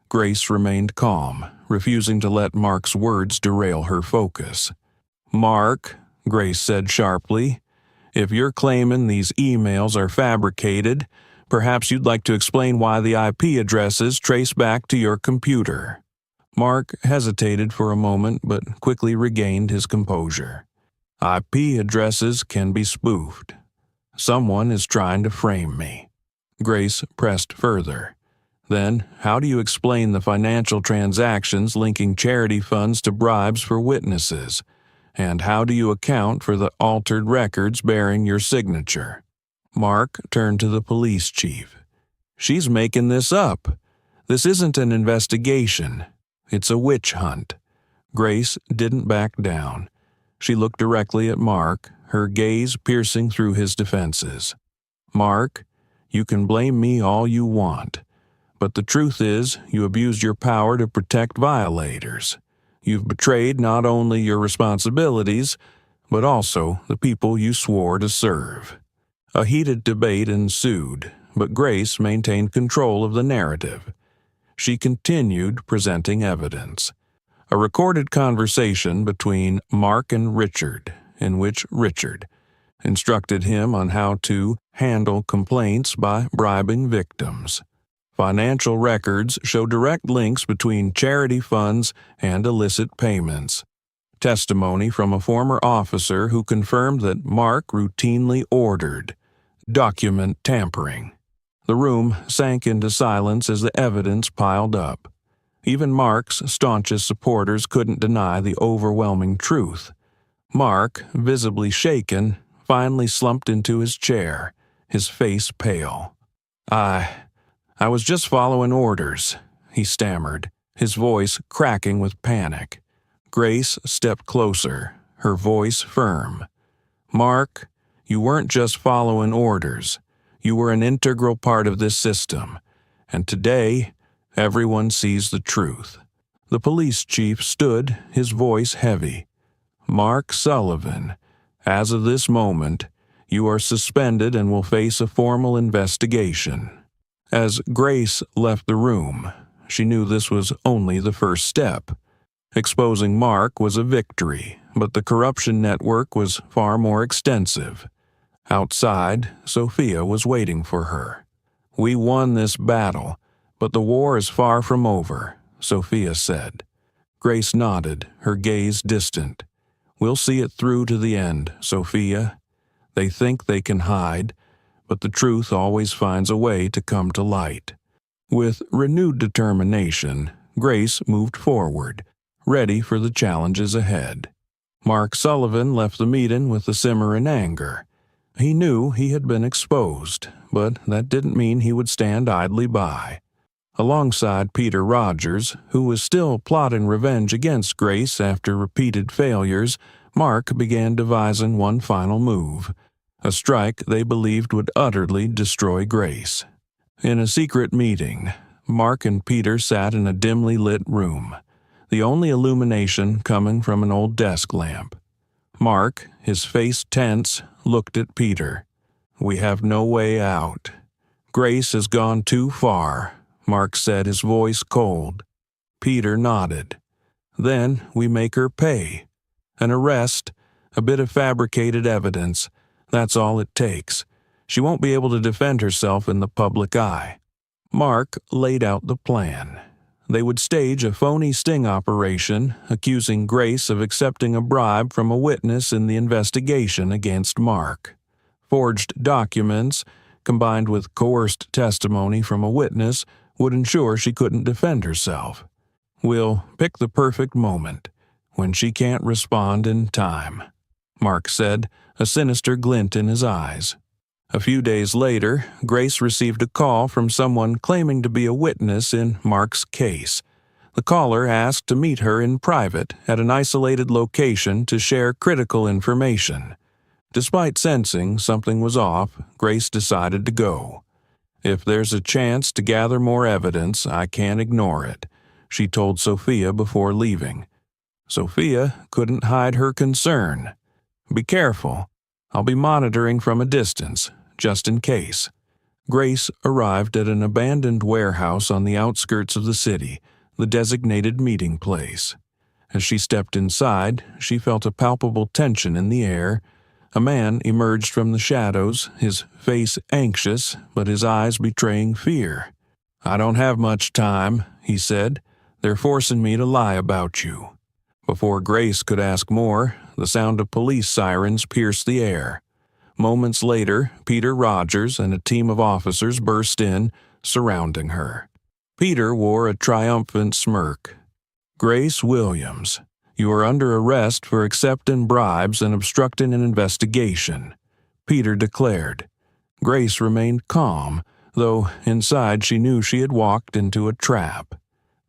Speaker 1: Grace remained calm, refusing to let Mark's words derail her focus. "Mark," Grace said sharply, "if you're claiming these emails are fabricated, perhaps you'd like to explain why the IP addresses trace back to your computer." Mark hesitated for a moment but quickly regained his composure. "IP addresses can be spoofed. Someone is trying to frame me." Grace pressed further. "Then, how do you explain the financial transactions linking charity funds to bribes for witnesses? And how do you account for the altered records bearing your signature?" Mark turned to the police chief. "She's making this up. This isn't an investigation. It's a witch hunt." Grace didn't back down. She looked directly at Mark, her gaze piercing through his defenses. "Mark, you can blame me all you want, but the truth is you abused your power to protect violators. You've betrayed not only your responsibilities, but also the people you swore to serve." A heated debate ensued, but Grace maintained control of the narrative. She continued presenting evidence. A recorded conversation between Mark and Richard, in which Richard instructed him on how to handle complaints by bribing victims. Financial records show direct links between charity funds and illicit payments. Testimony from a former officer who confirmed that Mark routinely ordered document tampering. The room sank into silence as the evidence piled up. Even Mark's staunchest supporters couldn't deny the overwhelming truth. Mark, visibly shaken, finally slumped into his chair, his face pale. I was just following orders," he stammered, his voice cracking with panic. Grace stepped closer, her voice firm. "Mark, you weren't just following orders. You were an integral part of this system, and today, everyone sees the truth." The police chief stood, his voice heavy. "Mark Sullivan, as of this moment, you are suspended and will face a formal investigation." As Grace left the room, she knew this was only the first step. Exposing Mark was a victory, but the corruption network was far more extensive. Outside, Sophia was waiting for her. "We won this battle, but the war is far from over," Sophia said. Grace nodded, her gaze distant. "We'll see it through to the end, Sophia. They think they can hide, but the truth always finds a way to come to light." With renewed determination, Grace moved forward, ready for the challenges ahead. Mark Sullivan left the meeting with a simmer in anger. He knew he had been exposed, but that didn't mean he would stand idly by. Alongside Peter Rogers, who was still plotting revenge against Grace after repeated failures, Mark began devising one final move, a strike they believed would utterly destroy Grace. In a secret meeting, Mark and Peter sat in a dimly lit room, the only illumination coming from an old desk lamp. Mark, his face tense, looked at Peter. "We have no way out. Grace has gone too far," Mark said, his voice cold. Peter nodded. "Then we make her pay. An arrest, a bit of fabricated evidence. That's all it takes. She won't be able to defend herself in the public eye." Mark laid out the plan. They would stage a phony sting operation, accusing Grace of accepting a bribe from a witness in the investigation against Mark. Forged documents, combined with coerced testimony from a witness, would ensure she couldn't defend herself. "We'll pick the perfect moment, when she can't respond in time," Mark said, a sinister glint in his eyes. A few days later, Grace received a call from someone claiming to be a witness in Mark's case. The caller asked to meet her in private at an isolated location to share critical information. Despite sensing something was off, Grace decided to go. "If there's a chance to gather more evidence, I can't ignore it," she told Sophia before leaving. Sophia couldn't hide her concern. "Be careful. I'll be monitoring from a distance, just in case." Grace arrived at an abandoned warehouse on the outskirts of the city, the designated meeting place. As she stepped inside, she felt a palpable tension in the air. A man emerged from the shadows, his face anxious, but his eyes betraying fear. "I don't have much time," he said. "They're forcing me to lie about you." Before Grace could ask more, the sound of police sirens pierced the air. Moments later, Peter Rogers and a team of officers burst in, surrounding her. Peter wore a triumphant smirk. "Grace Williams, you are under arrest for accepting bribes and obstructing an investigation," Peter declared. Grace remained calm, though inside she knew she had walked into a trap.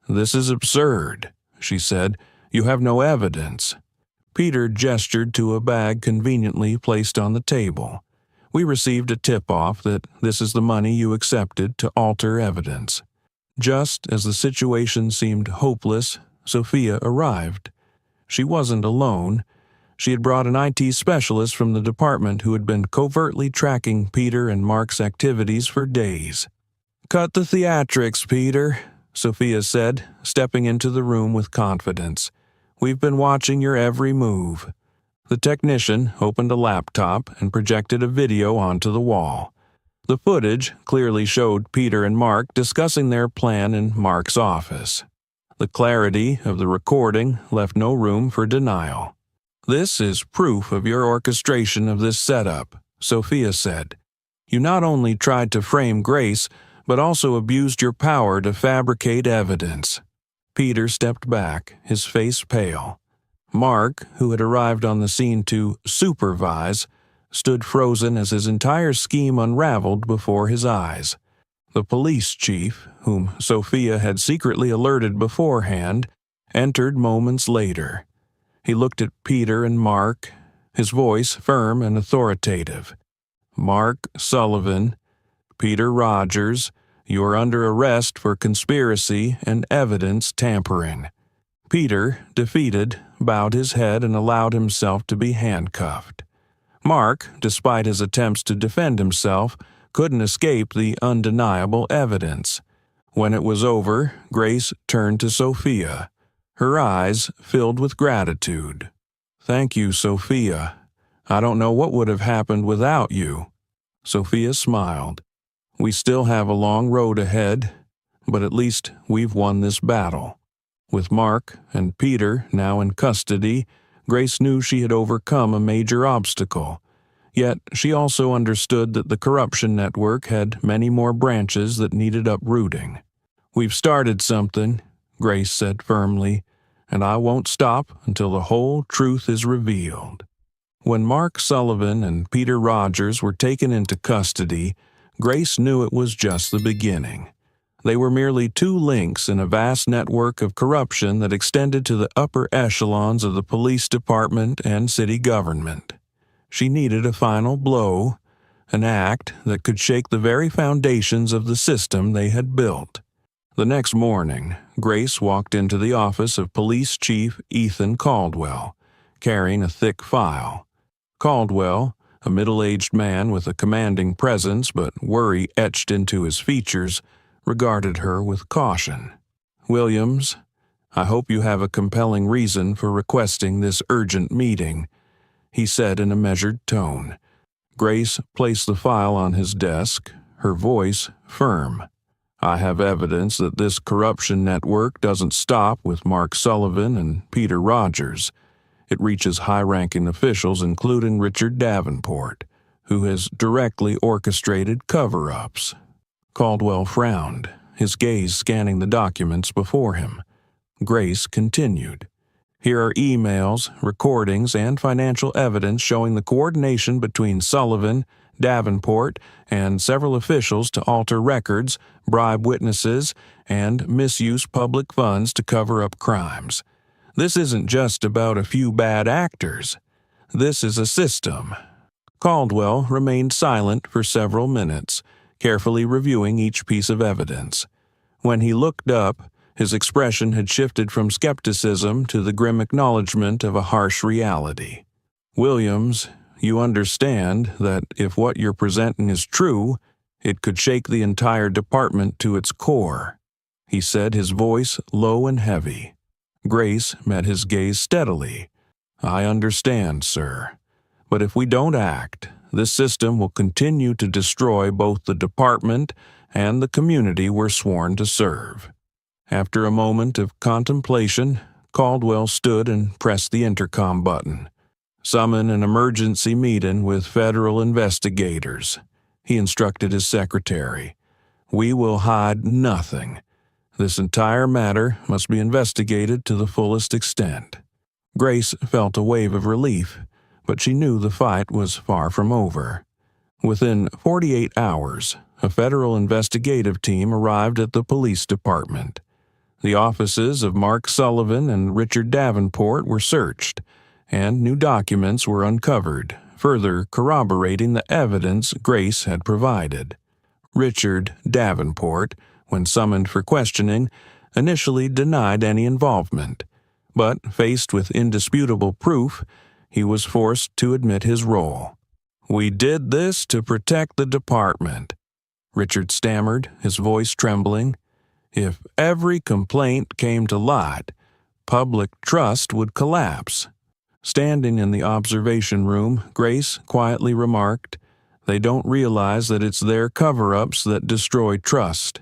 Speaker 1: "This is absurd," she said. "You have no evidence." Peter gestured to a bag conveniently placed on the table. "We received a tip-off that this is the money you accepted to alter evidence." Just as the situation seemed hopeless, Sophia arrived. She wasn't alone. She had brought an IT specialist from the department who had been covertly tracking Peter and Mark's activities for days. "Cut the theatrics, Peter," Sophia said, stepping into the room with confidence. "We've been watching your every move." The technician opened a laptop and projected a video onto the wall. The footage clearly showed Peter and Mark discussing their plan in Mark's office. The clarity of the recording left no room for denial. "This is proof of your orchestration of this setup," Sophia said. "You not only tried to frame Grace, but also abused your power to fabricate evidence." Peter stepped back, his face pale. Mark, who had arrived on the scene to supervise, stood frozen as his entire scheme unraveled before his eyes. The police chief, whom Sophia had secretly alerted beforehand, entered moments later. He looked at Peter and Mark, his voice firm and authoritative. "Mark Sullivan, Peter Rogers, you are under arrest for conspiracy and evidence tampering." Peter, defeated, bowed his head and allowed himself to be handcuffed. Mark, despite his attempts to defend himself, couldn't escape the undeniable evidence. When it was over, Grace turned to Sophia, her eyes filled with gratitude. Thank you, Sophia. I don't know what would have happened without you. Sophia smiled. We still have a long road ahead, but at least we've won this battle. With Mark and Peter now in custody, Grace knew she had overcome a major obstacle. Yet she also understood that the corruption network had many more branches that needed uprooting. We've started something, Grace said firmly, and I won't stop until the whole truth is revealed. When Mark Sullivan and Peter Rogers were taken into custody, Grace knew it was just the beginning. They were merely two links in a vast network of corruption that extended to the upper echelons of the police department and city government. She needed a final blow, an act that could shake the very foundations of the system they had built. The next morning, Grace walked into the office of Police Chief Ethan Caldwell, carrying a thick file. Caldwell, a middle-aged man with a commanding presence but worry etched into his features, regarded her with caution. "Williams, I hope you have a compelling reason for requesting this urgent meeting," he said in a measured tone. Grace placed the file on his desk, her voice firm. "I have evidence that this corruption network doesn't stop with Mark Sullivan and Peter Rogers. It reaches high-ranking officials including Richard Davenport, who has directly orchestrated cover-ups." Caldwell frowned, his gaze scanning the documents before him. Grace continued. "Here are emails, recordings, and financial evidence showing the coordination between Sullivan, Davenport, and several officials to alter records, bribe witnesses, and misuse public funds to cover up crimes. This isn't just about a few bad actors. This is a system." Caldwell remained silent for several minutes, carefully reviewing each piece of evidence. When he looked up, his expression had shifted from skepticism to the grim acknowledgement of a harsh reality. "Williams, you understand that if what you're presenting is true, it could shake the entire department to its core," he said, his voice low and heavy. Grace met his gaze steadily. "I understand, sir. But if we don't act, this system will continue to destroy both the department and the community we're sworn to serve." After a moment of contemplation, Caldwell stood and pressed the intercom button. "Summon an emergency meeting with federal investigators," he instructed his secretary. "We will hide nothing. This entire matter must be investigated to the fullest extent." Grace felt a wave of relief, but she knew the fight was far from over. Within 48 hours, a federal investigative team arrived at the police department. The offices of Mark Sullivan and Richard Davenport were searched, and new documents were uncovered, further corroborating the evidence Grace had provided. Richard Davenport, when summoned for questioning, initially denied any involvement, but faced with indisputable proof, he was forced to admit his role. "We did this to protect the department," Richard stammered, his voice trembling. "If every complaint came to light, public trust would collapse." Standing in the observation room, Grace quietly remarked, "They don't realize that it's their cover-ups that destroy trust."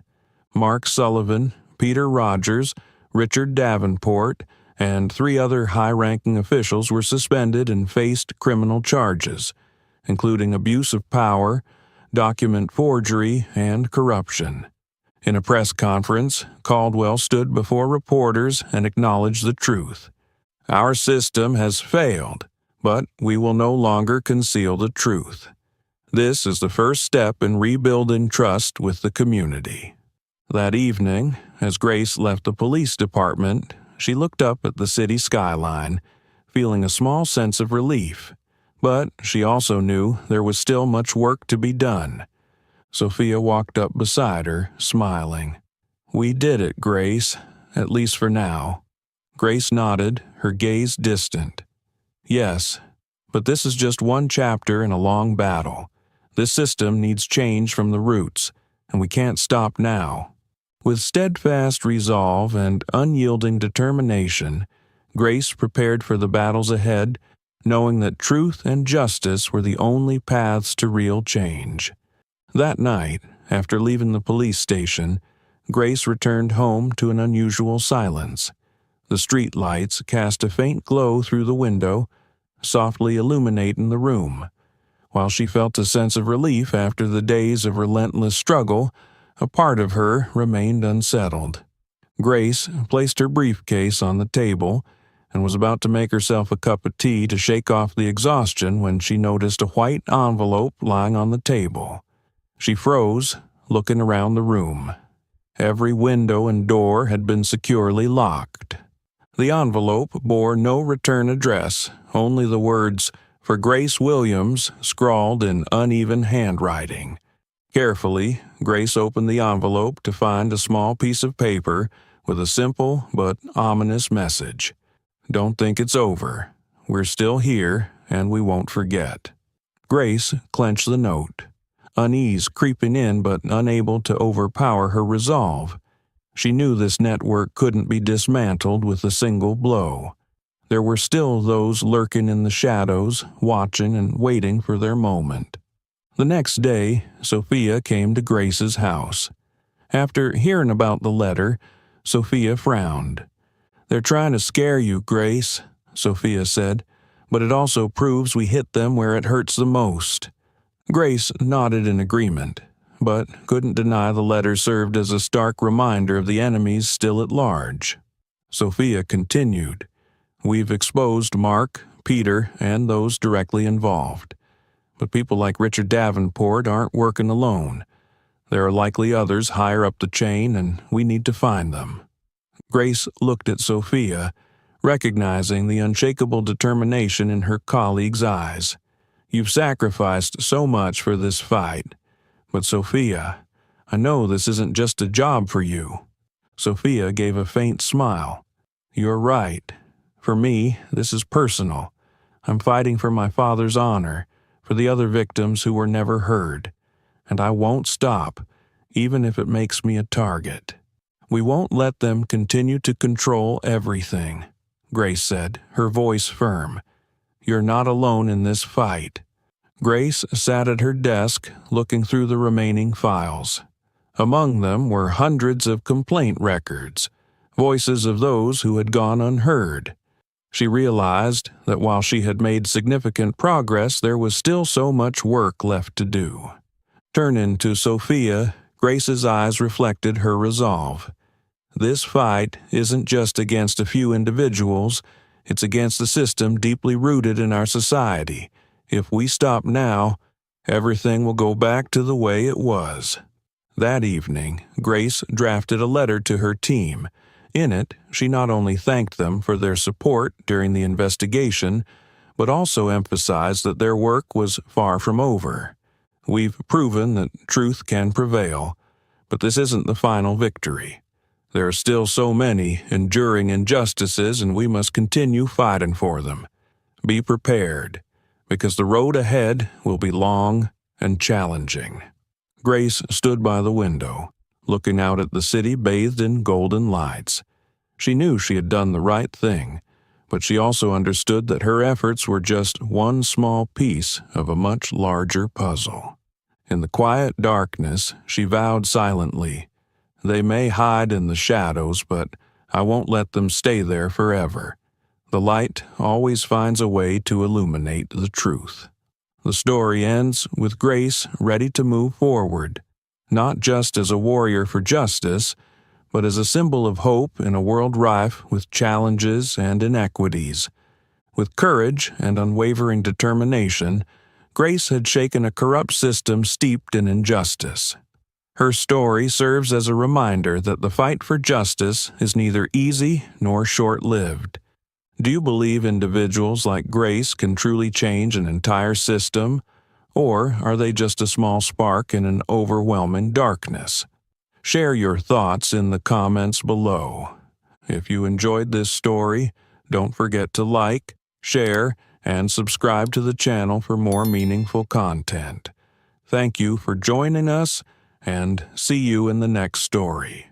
Speaker 1: Mark Sullivan, Peter Rogers, Richard Davenport, and 3 other high-ranking officials were suspended and faced criminal charges, including abuse of power, document forgery, and corruption. In a press conference, Caldwell stood before reporters and acknowledged the truth. "Our system has failed, but we will no longer conceal the truth. This is the first step in rebuilding trust with the community." That evening, as Grace left the police department, she looked up at the city skyline, feeling a small sense of relief. But she also knew there was still much work to be done. Sophia walked up beside her, smiling. "We did it, Grace, at least for now." Grace nodded, her gaze distant. "Yes, but this is just one chapter in a long battle. This system needs change from the roots, and we can't stop now." With steadfast resolve and unyielding determination, Grace prepared for the battles ahead knowing that truth and justice were the only paths to real change. That night, after leaving the police station, Grace returned home to an unusual silence. The street lights cast a faint glow through the window, softly illuminating the room. While she felt a sense of relief after the days of relentless struggle, a part of her remained unsettled. Grace placed her briefcase on the table and was about to make herself a cup of tea to shake off the exhaustion when she noticed a white envelope lying on the table. She froze, looking around the room. Every window and door had been securely locked. The envelope bore no return address, only the words, "For Grace Williams," scrawled in uneven handwriting. Carefully, Grace opened the envelope to find a small piece of paper with a simple but ominous message. "Don't think it's over. We're still here, and we won't forget." Grace clenched the note, unease creeping in but unable to overpower her resolve. She knew this network couldn't be dismantled with a single blow. There were still those lurking in the shadows, watching and waiting for their moment. The next day, Sophia came to Grace's house. After hearing about the letter, Sophia frowned. "They're trying to scare you, Grace," Sophia said, "but it also proves we hit them where it hurts the most." Grace nodded in agreement, but couldn't deny the letter served as a stark reminder of the enemies still at large. Sophia continued, "We've exposed Mark, Peter, and those directly involved. But people like Richard Davenport aren't working alone. There are likely others higher up the chain, and we need to find them." Grace looked at Sophia, recognizing the unshakable determination in her colleague's eyes. "You've sacrificed so much for this fight. But Sophia, I know this isn't just a job for you." Sophia gave a faint smile. "You're right. For me, this is personal. I'm fighting for my father's honor, for the other victims who were never heard. And I won't stop, even if it makes me a target." "We won't let them continue to control everything," Grace said, her voice firm. "You're not alone in this fight." Grace sat at her desk, looking through the remaining files. Among them were hundreds of complaint records, voices of those who had gone unheard. She realized that while she had made significant progress, there was still so much work left to do. Turning to Sophia, Grace's eyes reflected her resolve. This fight isn't just against a few individuals, it's against a system deeply rooted in our society. If we stop now, everything will go back to the way it was. That evening, Grace drafted a letter to her team. In it, she not only thanked them for their support during the investigation, but also emphasized that their work was far from over. "We've proven that truth can prevail, but this isn't the final victory. There are still so many enduring injustices, and we must continue fighting for them. Be prepared, because the road ahead will be long and challenging." Grace stood by the window, looking out at the city bathed in golden lights. She knew she had done the right thing, but she also understood that her efforts were just one small piece of a much larger puzzle. In the quiet darkness, she vowed silently, "They may hide in the shadows, but I won't let them stay there forever. The light always finds a way to illuminate the truth." The story ends with Grace ready to move forward, not just as a warrior for justice, but as a symbol of hope in a world rife with challenges and inequities. With courage and unwavering determination, Grace had shaken a corrupt system steeped in injustice. Her story serves as a reminder that the fight for justice is neither easy nor short-lived. Do you believe individuals like Grace can truly change an entire system, or are they just a small spark in an overwhelming darkness? Share your thoughts in the comments below. If you enjoyed this story, don't forget to like, share, and subscribe to the channel for more meaningful content. Thank you for joining us, and see you in the next story.